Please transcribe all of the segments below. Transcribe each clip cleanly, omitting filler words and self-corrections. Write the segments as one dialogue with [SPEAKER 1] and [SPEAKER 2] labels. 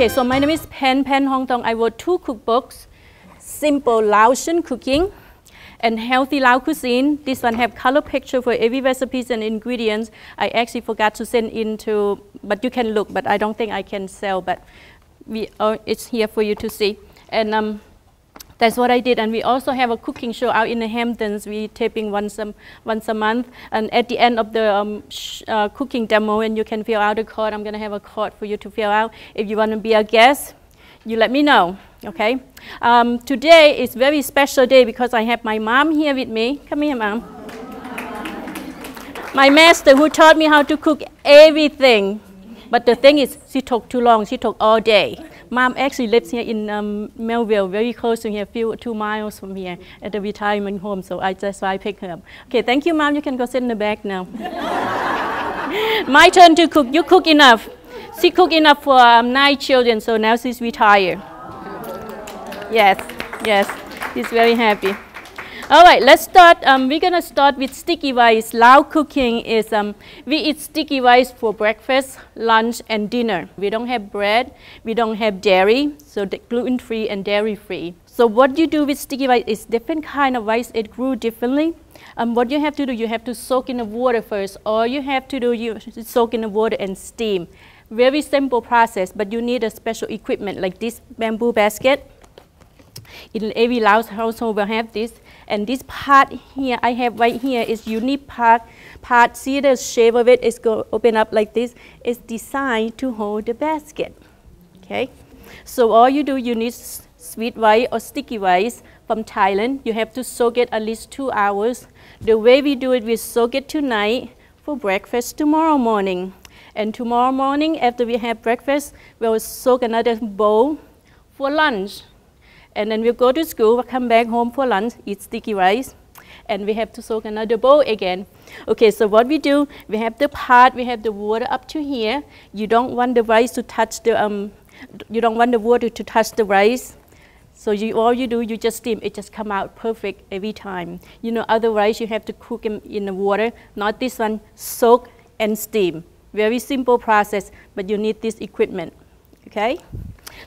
[SPEAKER 1] so my name is Penn Hongthong. I wrote 2 cookbooks, Simple Laotian Cooking and Healthy Lao Cuisine. This one have color picture for every recipes and ingredients. I actually forgot to send into, but you can look, but I don't think I can sell, but it's here for you to see. And that's what I did. And we also have a cooking show out in the Hamptons. We taping once a month. And at the end of the cooking demo, and you can fill out a card. I'm going to have a card for you to fill out. If you want to be a guest, you let me know, okay? Today is a very special day because I have my mom here with me. Come here, Mom. My master who taught me how to cook everything. But the thing is, she took too long. She took all day. Mom actually lives here in Melville, very close to here, 2 miles from here, at the retirement home. So that's why I picked her up. Okay, thank you, Mom. You can go sit in the back now. My turn to cook. You cook enough. She cooked enough for 9 children, so now she's retired. Yes, yes, she's very happy. All right, let's start. We're going to start with sticky rice. Lao cooking is, we eat sticky rice for breakfast, lunch, and dinner. We don't have bread. We don't have dairy, so gluten-free and dairy-free. So what you do with sticky rice is different kind of rice. It grew differently. What you have to do, you have to soak in the water first. All you have to do, you soak in the water and steam. Very simple process, but you need a special equipment like this bamboo basket. In every Lao household will have this. And this part here, I have right here, is unique part. See the shape of it, it's going to open up like this. It's designed to hold the basket, okay? So all you do, you need sweet rice or sticky rice from Thailand. You have to soak it at least 2 hours. The way we do it, we soak it tonight for breakfast tomorrow morning. And tomorrow morning, after we have breakfast, we'll soak another bowl for lunch. And then we'll go to school, we'll come back home for lunch, eat sticky rice, and we have to soak another bowl again. Okay, so what we do, we have the pot, we have the water up to here. You don't want the rice to touch the, you don't want the water to touch the rice. So all you do, you just steam, it just come out perfect every time. You know, other rice you have to cook them in the water, not this one, soak and steam. Very simple process, but you need this equipment, okay?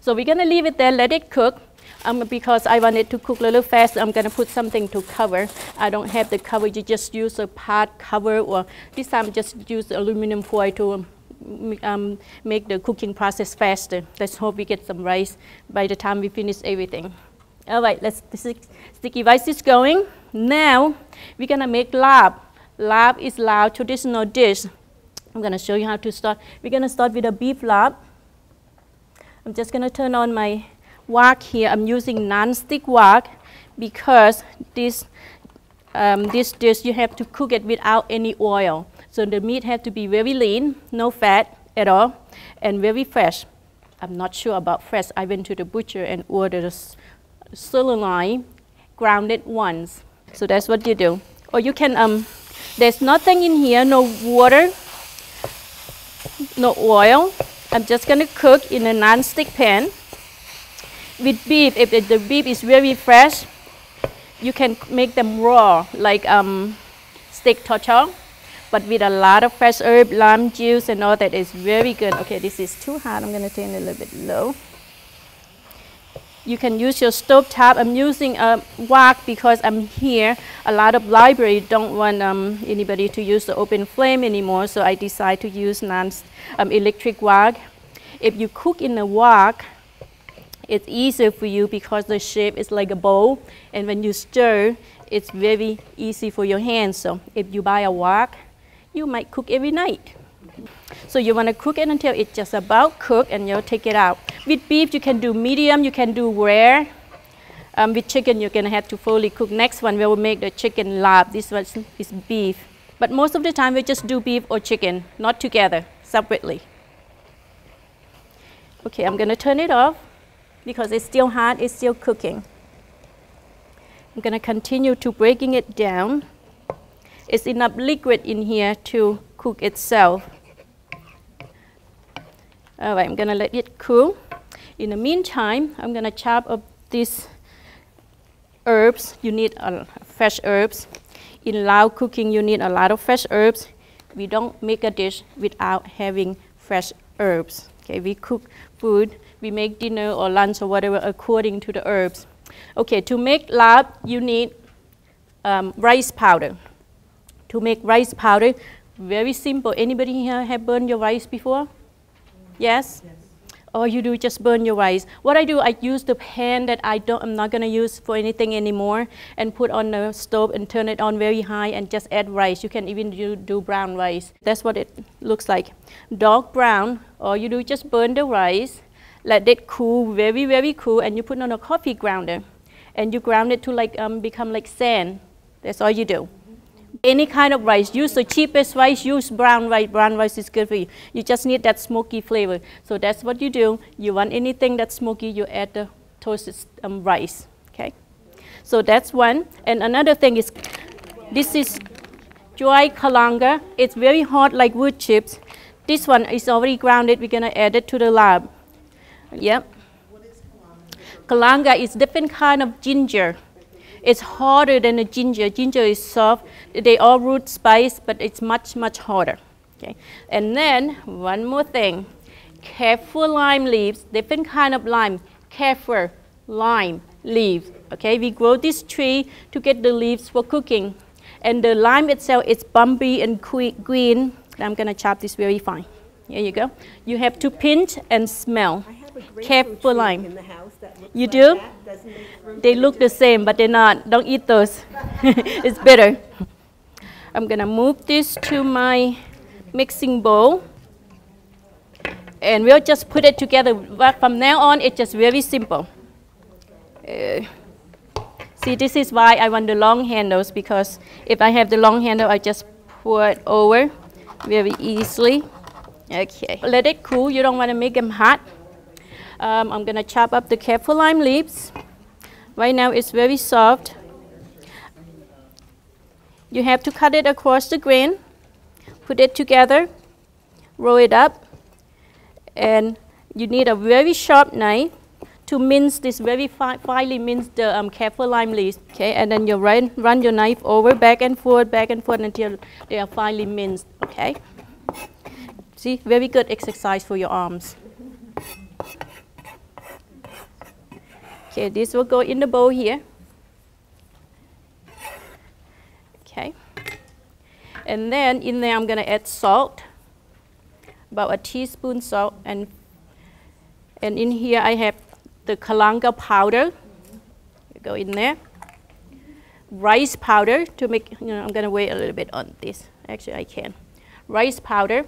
[SPEAKER 1] So we're gonna leave it there, let it cook. Because I want it to cook a little fast, I'm going to put something to cover. I don't have the cover, you just use a pot cover, or this time just use aluminum foil to make the cooking process faster. Let's hope we get some rice by the time we finish everything. All right, the sticky rice is going. Now, we're going to make Laab. Laab is Lao traditional dish. I'm going to show you how to start. We're going to start with a beef Laab. I'm just going to turn on my wok here. I'm using non-stick wok because this dish you have to cook it without any oil. So the meat has to be very lean, no fat at all, and very fresh. I'm not sure about fresh. I went to the butcher and ordered a sirloin, grounded once. So that's what you do. Or you can, there's nothing in here, no water, no oil. I'm just gonna cook in a non-stick pan. With beef, if the beef is very fresh, you can make them raw, like steak tartare, but with a lot of fresh herb, lime juice, and all that is very good. Okay, this is too hot. I'm going to turn it a little bit low. You can use your stove top. I'm using a wok because I'm here. A lot of libraries don't want anybody to use the open flame anymore, so I decide to use electric wok. If you cook in a wok, it's easier for you because the shape is like a bowl, and when you stir, it's very easy for your hands. So if you buy a wok, you might cook every night. So you want to cook it until it's just about cooked, and you'll take it out. With beef, you can do medium, you can do rare. With chicken, you're going to have to fully cook. Next one, we will make the chicken Laab. This one is beef. But most of the time, we just do beef or chicken, not together, separately. Okay, I'm going to turn it off because it's still hot, it's still cooking. I'm going to continue to breaking it down. It's enough liquid in here to cook itself. All right, I'm going to let it cool. In the meantime, I'm going to chop up these herbs. You need fresh herbs. In Lao cooking, you need a lot of fresh herbs. We don't make a dish without having fresh herbs. Okay, we cook food. We make dinner or lunch or whatever according to the herbs. Okay, to make Laab, you need rice powder. To make rice powder, very simple. Anybody here have burned your rice before? Yes? Yes. Or you do just burn your rice. What I do, I use the pan that I'm not gonna use for anything anymore, and put on the stove and turn it on very high and just add rice. You can even do brown rice. That's what it looks like. Dark brown, or you do just burn the rice, let it cool, very, very cool, and you put on a coffee grounder. And you ground it to like become like sand. That's all you do. Any kind of rice, use the cheapest rice, use brown rice. Brown rice is good for you. You just need that smoky flavor. So that's what you do. You want anything that's smoky, you add the toasted rice, okay? So that's one. And another thing is, this is dry kalanga. It's very hot like wood chips. This one is already grounded. We're gonna add it to the Laab. Yep. What is kalanga? Kalanga is different kind of ginger. It's harder than a ginger. Ginger is soft. They all root spice, but it's much, much harder. Okay. And then one more thing, kaffir lime leaves, different kind of lime, kaffir lime leaves. Okay, we grow this tree to get the leaves for cooking. And the lime itself is bumpy and green. I'm gonna chop this very fine. Here you go. You have to pinch and smell. Kaffir lime. In the house that looks you like do? They look the same, but they're not. Don't eat those. It's bitter. I'm gonna move this to my mixing bowl, and we'll just put it together. But from now on, it's just very simple. See, this is why I want the long handles, because if I have the long handle, I just pour it over very easily. Okay, let it cool. You don't want to make them hot. I'm gonna chop up the kaffir lime leaves. Right now it's very soft. You have to cut it across the grain, put it together, roll it up, and you need a very sharp knife to mince this, very finely mince the kaffir lime leaves. Okay, and then you run your knife over back and forth until they are finely minced. Okay. See, very good exercise for your arms. Okay, this will go in the bowl here. Okay. And then in there I'm gonna add salt, about a teaspoon salt, and in here I have the kalanga powder. Go in there. Rice powder to make, I'm gonna wait a little bit on this. Actually I can. Rice powder.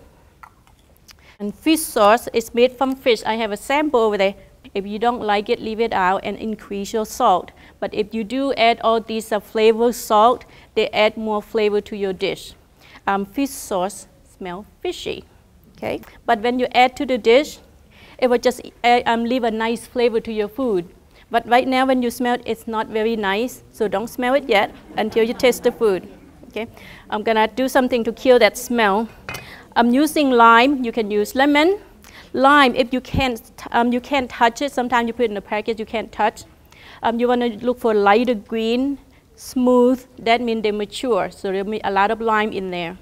[SPEAKER 1] And fish sauce is made from fish. I have a sample over there. If you don't like it, leave it out and increase your salt. But if you do add all these flavor salt, they add more flavor to your dish. Fish sauce smells fishy, okay? But when you add to the dish, it will just leave a nice flavor to your food. But right now when you smell it, it's not very nice, so don't smell it yet until you taste the food, okay? I'm gonna do something to kill that smell. I'm using lime. You can use lemon. Lime, if you can't touch it. Sometimes you put it in a package, you can't touch. You want to look for lighter green, smooth. That means they mature. So there'll be a lot of lime in there.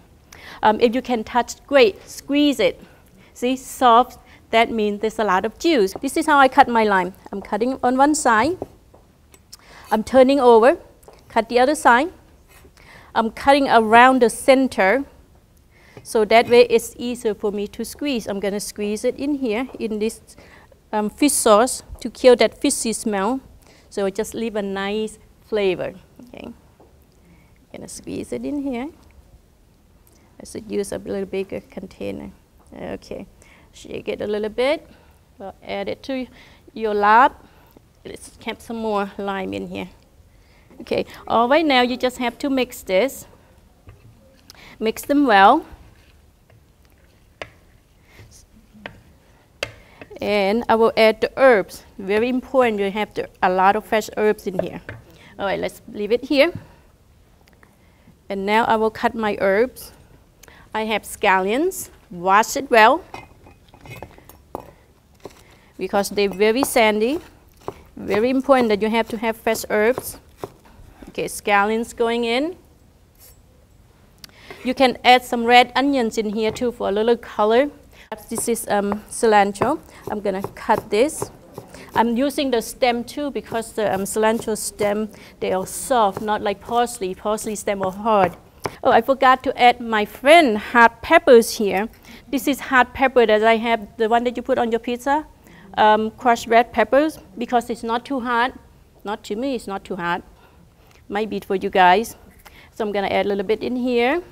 [SPEAKER 1] If you can touch, great. Squeeze it. See, soft. That means there's a lot of juice. This is how I cut my lime. I'm cutting on one side. I'm turning over. Cut the other side. I'm cutting around the center. So that way it's easier for me to squeeze. I'm going to squeeze it in here, in this fish sauce to kill that fishy smell. So it just leave a nice flavor. Okay. I'm going to squeeze it in here. I should use a little bigger container. Okay. Shake it a little bit. We'll add it to your Laab. Let's keep some more lime in here. Okay. All right, now you just have to mix this. Mix them well. And I will add the herbs. Very important, you have a lot of fresh herbs in here. All right, let's leave it here. And now I will cut my herbs. I have scallions. Wash it well, because they're very sandy. Very important that you have to have fresh herbs. Okay, scallions going in. You can add some red onions in here too for a little color. This is cilantro. I'm gonna cut this. I'm using the stem too because the cilantro stem, they are soft, not like parsley. Parsley stem are hard. Oh, I forgot to add my friend hot peppers here. This is hot pepper that I have, the one that you put on your pizza. Crushed red peppers because it's not too hot. Not to me, it's not too hot. Might be for you guys. So I'm gonna add a little bit in here.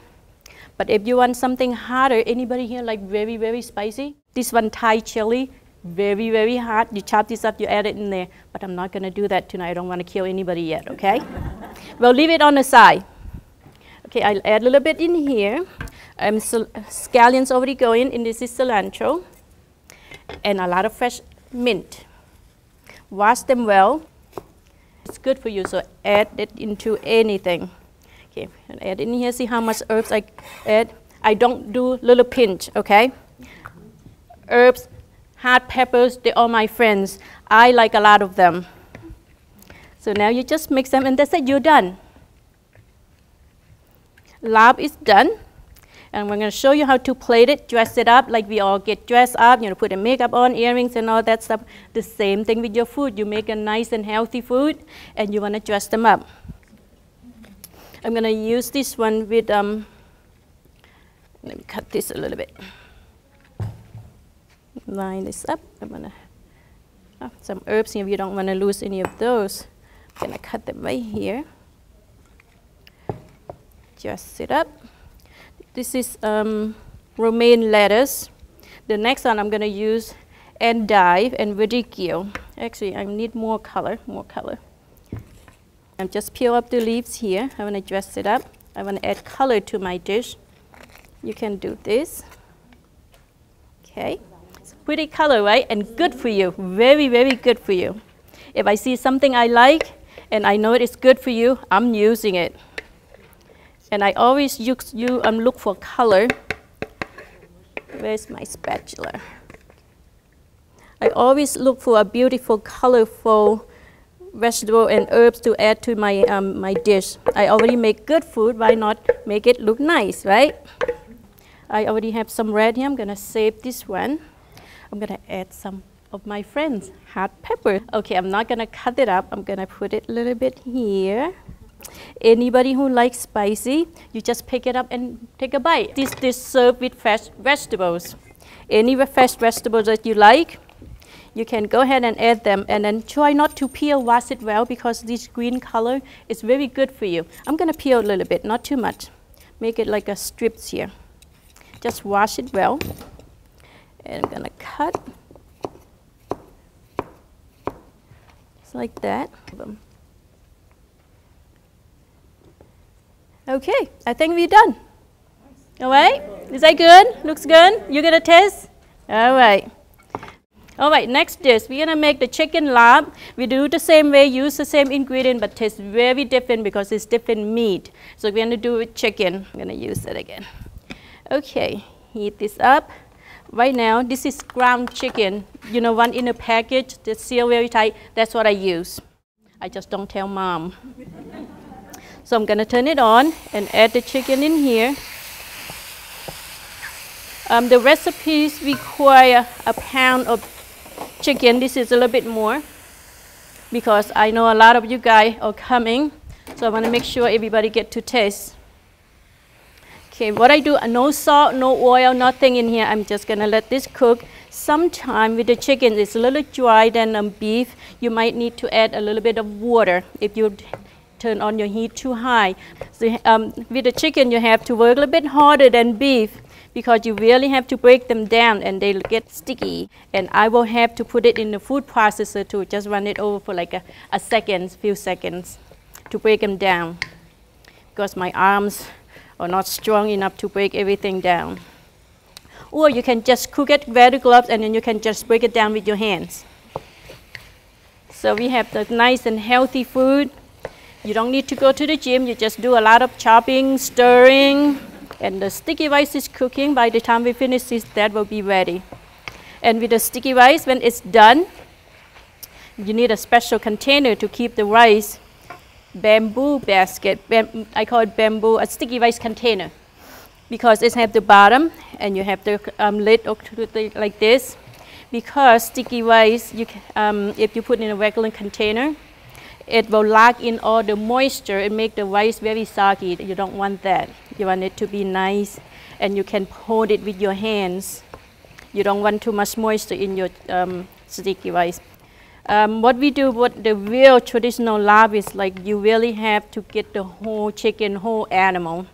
[SPEAKER 1] But if you want something hotter, anybody here like very, very spicy? This one Thai chili, very, very hot. You chop this up, you add it in there. But I'm not gonna do that tonight. I don't wanna kill anybody yet, okay? We'll leave it on the side. Okay, I'll add a little bit in here. Scallions already going, and this is cilantro. And a lot of fresh mint. Wash them well. It's good for you, so add it into anything. Okay, and add in here, see how much herbs I add? I don't do little pinch, okay? Herbs, hot peppers, they're all my friends. I like a lot of them. So now you just mix them and that's it, you're done. Laab is done. And we're going to show you how to plate it, dress it up like we all get dressed up, put a makeup on, earrings and all that stuff. The same thing with your food. You make a nice and healthy food and you want to dress them up. I'm going to use this one with, let me cut this a little bit. Line this up. I'm going to, some herbs here, you don't want to lose any of those. I'm going to cut them right here. Dress it up. This is romaine lettuce. The next one I'm going to use endive and radicchio. Actually, I need more color. I'm just peel up the leaves here. I want to dress it up. I want to add color to my dish. You can do this. Okay. It's a pretty color, right? And good for you. Very, very good for you. If I see something I like and I know it is good for you, I'm using it. And I always look for color. Where's my spatula? I always look for a beautiful, colorful vegetable and herbs to add to my, my dish. I already make good food, why not make it look nice, right? I already have some red here, I'm gonna save this one. I'm gonna add some of my friends' hot pepper. Okay, I'm not gonna cut it up, I'm gonna put it a little bit here. Anybody who likes spicy, you just pick it up and take a bite. This dish served with fresh vegetables. Any fresh vegetables that you like, you can go ahead and add them and then try not to peel, wash it well because this green color is very good for you. I'm gonna peel a little bit, not too much. Make it like a strips here. Just wash it well. And I'm gonna cut. Just like that. Okay, I think we're done. All right, is that good? Looks good? You gonna taste? All right. All right, next dish, we're gonna make the chicken laab. We do the same way, use the same ingredient, but tastes very different because it's different meat. So we're gonna do it with chicken. I'm gonna use it again. Okay, heat this up. Right now, this is ground chicken. You know, one in a package that's sealed very tight. That's what I use. I just don't tell mom. So I'm gonna turn it on and add the chicken in here. The recipes require a pound of chicken. This is a little bit more because I know a lot of you guys are coming. So I wanna make sure everybody get to taste. Okay, what I do, no salt, no oil, nothing in here. I'm just gonna let this cook. Sometime with the chicken, it's a little dry than beef. You might need to add a little bit of water if you turn on your heat too high. So with the chicken, you have to work a little bit harder than beef because you really have to break them down and they'll get sticky. And I will have to put it in the food processor to just run it over for like a few seconds to break them down because my arms are not strong enough to break everything down. Or you can just cook it, wear the gloves, and then you can just break it down with your hands. So we have the nice and healthy food. You don't need to go to the gym, you just do a lot of chopping, stirring, and the sticky rice is cooking. By the time we finish this, that will be ready. And with the sticky rice, when it's done, you need a special container to keep the rice. Bamboo basket, I call it bamboo, a sticky rice container. because it has the bottom and you have the lid like this. Because sticky rice, if you put in a regular container, it will lock in all the moisture and make the rice very soggy. You don't want that. You want it to be nice and you can hold it with your hands. You don't want too much moisture in your sticky rice. What the real traditional Laab is like, you really have to get the whole chicken, whole animal,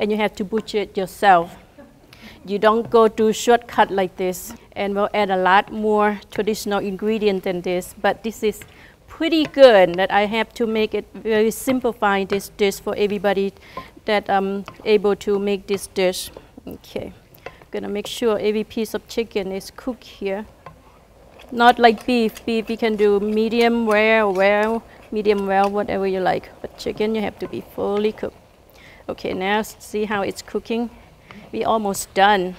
[SPEAKER 1] and you have to butcher it yourself. You don't go to shortcut like this, and we'll add a lot more traditional ingredient than this, but this is pretty good that I have to make it very simplify this dish for everybody that able to make this dish. Okay, gonna make sure every piece of chicken is cooked here. Not like beef. Beef you can do medium rare or well, medium well, whatever you like. But chicken you have to be fully cooked. Okay, now see how it's cooking. We're almost done.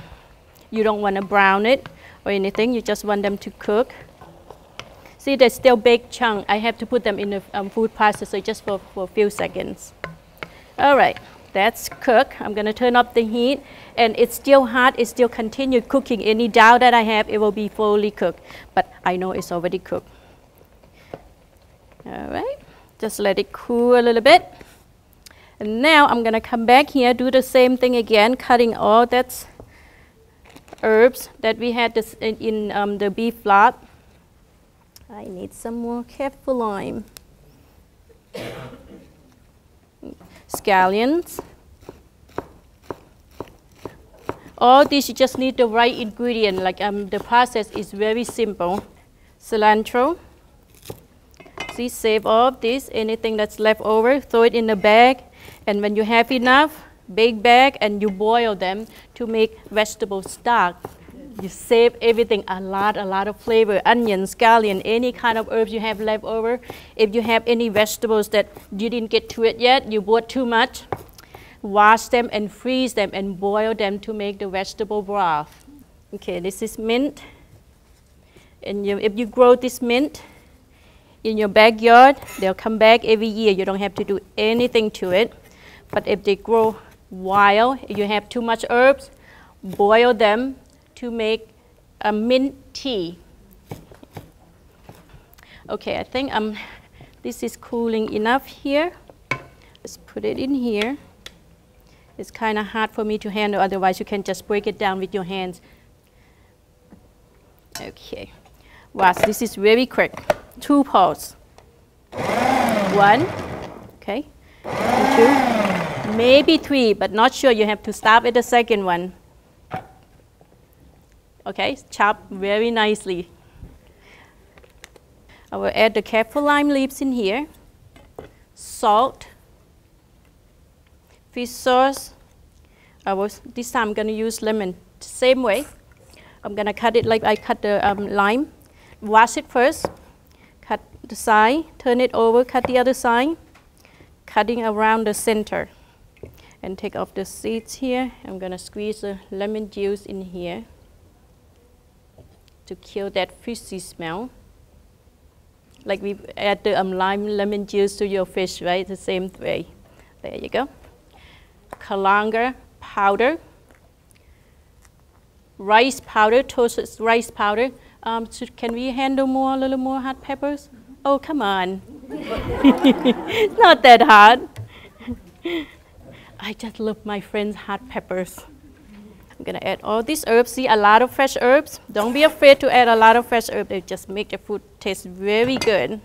[SPEAKER 1] You don't want to brown it or anything. You just want them to cook. See, they're still big chunk. I have to put them in the food processor just for a few seconds. All right, that's cooked. I'm going to turn up the heat. And it's still hot. It still continues cooking. Any doubt that I have, it will be fully cooked. But I know it's already cooked. All right, just let it cool a little bit. And now I'm going to come back here, do the same thing again, cutting all that herbs that we had in the beef Laab. I need some more careful lime. Scallions. All this, you just need the right ingredient. Like the process is very simple. Cilantro. See, save all of this. Anything that's left over, throw it in the bag. And when you have enough, bake bag and you boil them to make vegetable stock. You save everything, a lot of flavor. Onions, scallion, any kind of herbs you have left over. If you have any vegetables that you didn't get to it yet, you bought too much, wash them and freeze them and boil them to make the vegetable broth. Okay, this is mint. And if you grow this mint in your backyard, they'll come back every year. You don't have to do anything to it. But if they grow wild, if you have too much herbs, boil them to make a mint tea. Okay, I think this is cooling enough here. Let's put it in here. It's kind of hard for me to handle, otherwise you can just break it down with your hands. Okay, wow, this is very quick. 2 pots. 1, okay, and 2, maybe 3, but not sure. You have to stop at the second one. Okay, chop very nicely. I will add the kaffir lime leaves in here, salt, fish sauce. This time I'm going to use lemon. Same way. I'm going to cut it like I cut the lime. Wash it first. Cut the side, turn it over, cut the other side, cutting around the center. And take off the seeds here. I'm going to squeeze the lemon juice in here to kill that fishy smell. Like we add the lemon juice to your fish, right? The same way. There you go. Kalanga powder. Rice powder, toasted rice powder. Can we handle a little more hot peppers? Oh, come on. It's not that hard. I just love my friends' hot peppers. I'm going to add all these herbs. See, a lot of fresh herbs. Don't be afraid to add a lot of fresh herbs. They just make the food taste very good.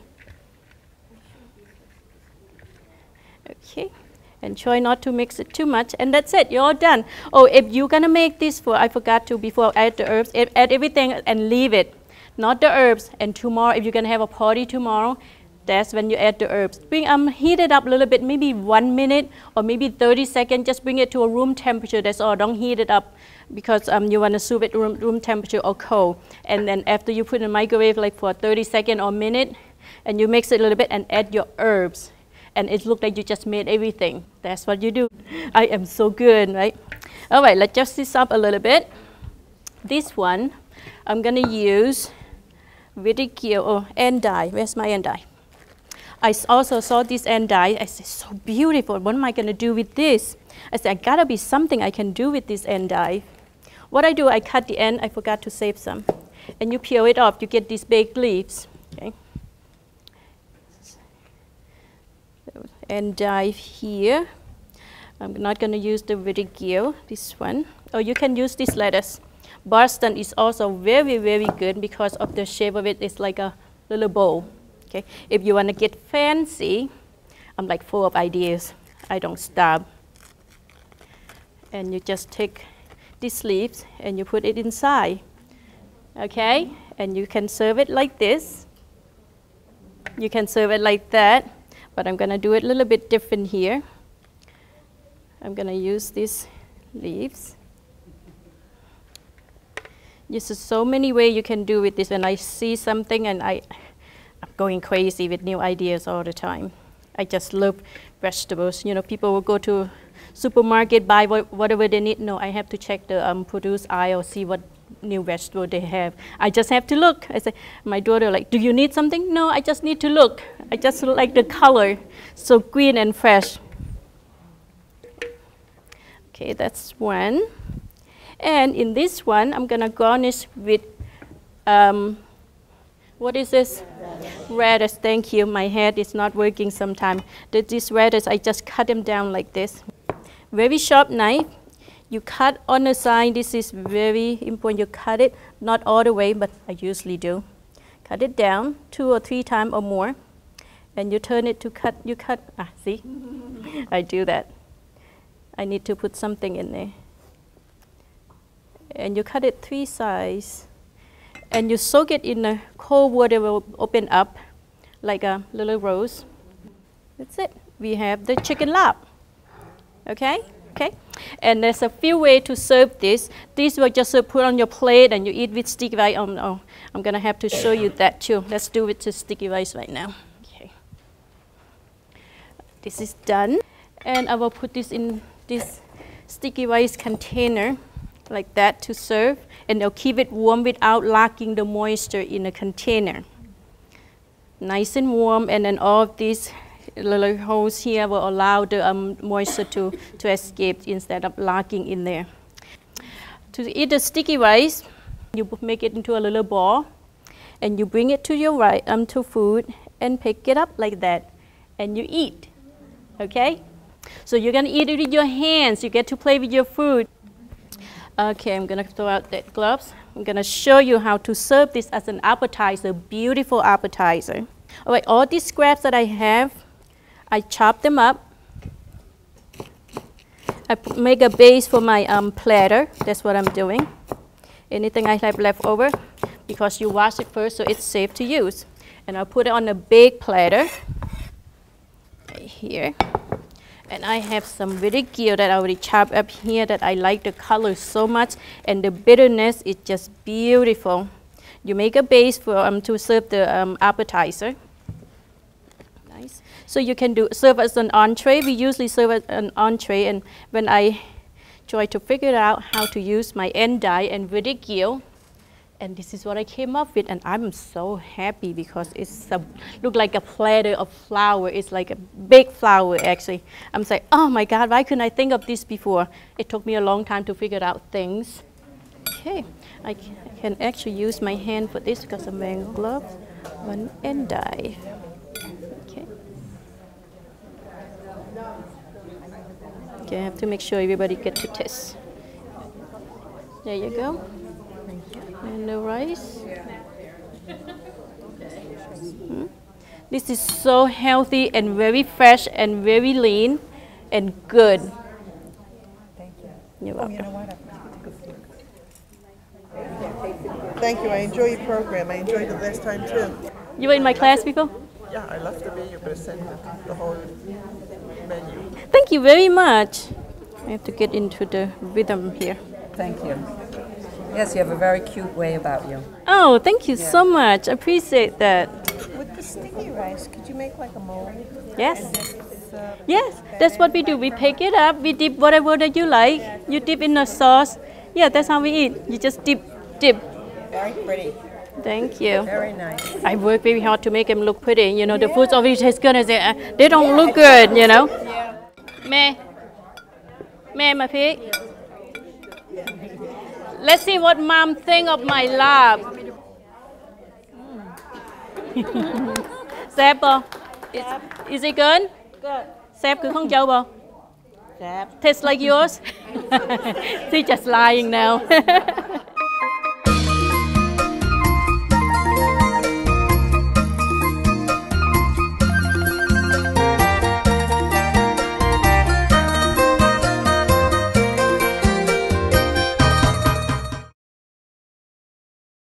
[SPEAKER 1] Okay. And try not to mix it too much. And that's it. You're all done. Oh, if you're going to make this I forgot to, before I add the herbs, add everything and leave it. Not the herbs. And tomorrow, if you're going to have a party tomorrow, that's when you add the herbs. Heat it up a little bit, maybe 1 minute or maybe 30 seconds. Just bring it to a room temperature. That's all. Don't heat it up because you want to serve it room temperature or cold. And then after you put it in the microwave like for 30 seconds or a minute, and you mix it a little bit and add your herbs. And it looks like you just made everything. That's what you do. I am so good, right? All right, let's just this up a little bit. This one, I'm going to use endive. Where's my endive? I also saw this endive. I said, so beautiful. What am I going to do with this? I said, I got to be something I can do with this endive. What I do, I cut the end. I forgot to save some. And you peel it off. You get these baked leaves. Okay. Endive here. I'm not going to use the verdigil, this one. Or you can use this lettuce. Boston is also very, very good because of the shape of it. It's like a little bowl. Okay. If you want to get fancy, I'm like full of ideas. I don't stop. And you just take these leaves and you put it inside. Okay? And you can serve it like this. You can serve it like that. But I'm going to do it a little bit different here. I'm going to use these leaves. There's so many ways you can do with this. When I see something, and I'm going crazy with new ideas all the time. I just love vegetables. You know, people will go to supermarket, buy whatever they need. No, I have to check the produce aisle, see what new vegetable they have. I just have to look. I say, my daughter like, do you need something? No, I just need to look. I just like the color, so green and fresh. Okay, that's one. And in this one, I'm gonna garnish with, what is this? Radish. Thank you. My head is not working sometimes. These radish, I just cut them down like this. Very sharp knife. You cut on the side. This is very important. You cut it, not all the way, but I usually do. Cut it down 2 or 3 times or more. And you turn it to cut. You cut. Ah, see? I do that. I need to put something in there. And you cut it 3 sides. And you soak it in the cold water. Will open up like a little rose. That's it. We have the chicken Laab. Okay? Okay? And there's a few ways to serve this. This will just put on your plate and you eat with sticky rice. Oh, I'm going to have to show you that too. Let's do it to sticky rice right now. Okay. This is done. And I will put this in this sticky rice container like that to serve. And they'll keep it warm without locking the moisture in the container. Nice and warm, and then all of these little holes here will allow the moisture to escape instead of locking in there. To eat the sticky rice, you make it into a little ball, and you bring it to your to food and pick it up like that, and you eat. Okay? So you're gonna eat it with your hands. You get to play with your food. Okay, I'm gonna throw out the gloves. I'm gonna show you how to serve this as an appetizer, beautiful appetizer. All right, all these scraps that I have, I chop them up. I make a base for my platter. That's what I'm doing. Anything I have left over, because you wash it first, so it's safe to use. And I'll put it on a big platter right here. And I have some verdigil that I already chopped up here that I like the color so much, and the bitterness is just beautiful. You make a base for to serve the appetizer. Nice. So you can serve as an entree. We usually serve as an entree, and when I try to figure out how to use my endive and verdigil, and this is what I came up with, and I'm so happy because it's look like a platter of flour. It's like a big flour, actually. I'm like, oh my God, why couldn't I think of this before? It took me a long time to figure out things. Okay, I can actually use my hand for this because I'm wearing gloves. One endive. Okay. Okay, I have to make sure everybody gets to taste. There you go. And the rice. This is so healthy and very fresh and very lean and good.
[SPEAKER 2] Thank you.
[SPEAKER 1] You're welcome.
[SPEAKER 2] You know what? Thank you. I enjoy your program. I enjoyed it last time too.
[SPEAKER 1] You were in my class before?
[SPEAKER 2] Yeah, I love the way you presented the whole menu.
[SPEAKER 1] Thank you very much. I have to get into the rhythm here.
[SPEAKER 3] Thank you. Yes, you have a very cute way about you.
[SPEAKER 1] Oh, thank you so much. I appreciate that.
[SPEAKER 2] With the sticky rice, could you make like a mold?
[SPEAKER 1] Yes. Yes, that's what we do. We pick it up, we dip whatever that you like. You dip in the sauce. Yeah, that's how we eat. You just dip.
[SPEAKER 3] Very pretty.
[SPEAKER 1] Thank you.
[SPEAKER 3] Very nice.
[SPEAKER 1] I work very hard to make them look pretty. You know, the foods always taste good as they don't look good, you know. May my pig. Let's see what mom think of my lab. Sếp không? Is it good?
[SPEAKER 4] Good.
[SPEAKER 1] Sếp cứ không châu không?
[SPEAKER 4] Sếp.
[SPEAKER 1] Tastes like yours? She's just lying now.